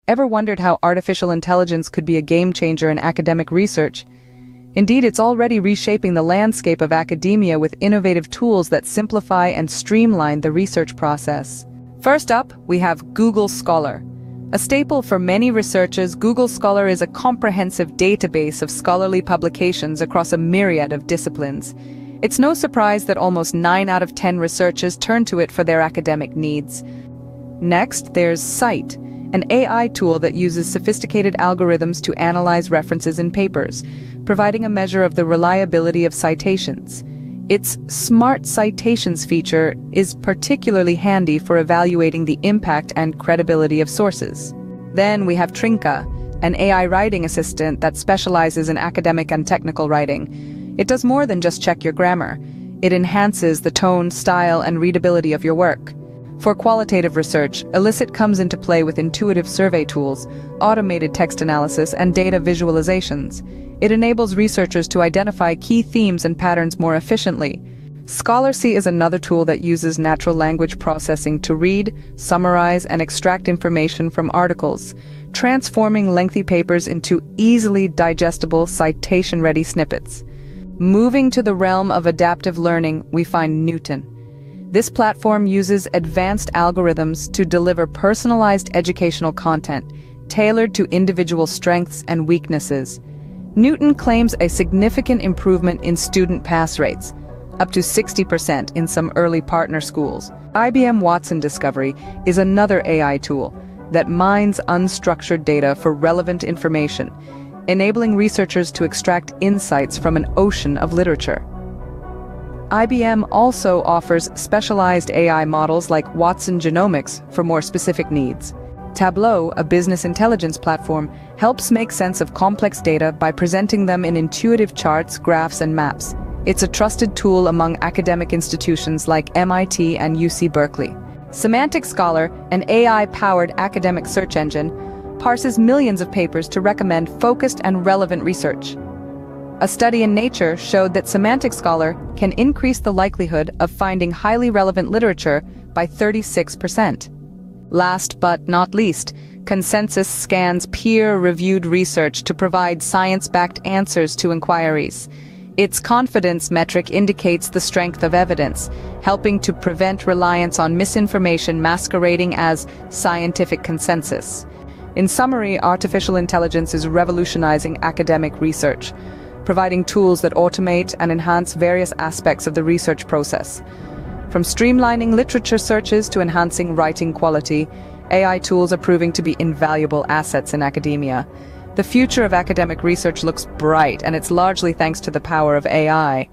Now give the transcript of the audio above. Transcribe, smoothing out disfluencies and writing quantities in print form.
Ever wondered how artificial intelligence could be a game changer in academic research? Indeed, it's already reshaping the landscape of academia with innovative tools that simplify and streamline the research process. First up, we have Google Scholar. A staple for many researchers, Google Scholar is a comprehensive database of scholarly publications across a myriad of disciplines. It's no surprise that almost 9 out of 10 researchers turn to it for their academic needs. Next, there's Scite, an AI tool that uses sophisticated algorithms to analyze references in papers, providing a measure of the reliability of citations. Its Smart Citations feature is particularly handy for evaluating the impact and credibility of sources. Then we have Trinka, an AI writing assistant that specializes in academic and technical writing. It does more than just check your grammar. It enhances the tone, style, and readability of your work. For qualitative research, Elicit comes into play with intuitive survey tools, automated text analysis, and data visualizations. It enables researchers to identify key themes and patterns more efficiently. Scholarcy is another tool that uses natural language processing to read, summarize, and extract information from articles, transforming lengthy papers into easily digestible, citation-ready snippets. Moving to the realm of adaptive learning, we find Knewton. This platform uses advanced algorithms to deliver personalized educational content, tailored to individual strengths and weaknesses. Knewton claims a significant improvement in student pass rates, up to 60% in some early partner schools. IBM Watson Discovery is another AI tool that mines unstructured data for relevant information, enabling researchers to extract insights from an ocean of literature. IBM also offers specialized AI models like Watson Genomics for more specific needs. Tableau, a business intelligence platform, helps make sense of complex data by presenting them in intuitive charts, graphs, and maps. It's a trusted tool among academic institutions like MIT and UC Berkeley. Semantic Scholar, an AI-powered academic search engine, parses millions of papers to recommend focused and relevant research. A study in Nature showed that Semantic Scholar can increase the likelihood of finding highly relevant literature by 36%. Last but not least, Consensus scans peer-reviewed research to provide science-backed answers to inquiries. Its confidence metric indicates the strength of evidence, helping to prevent reliance on misinformation masquerading as scientific consensus. In summary, artificial intelligence is revolutionizing academic research, providing tools that automate and enhance various aspects of the research process. From streamlining literature searches to enhancing writing quality, AI tools are proving to be invaluable assets in academia. The future of academic research looks bright, and it's largely thanks to the power of AI.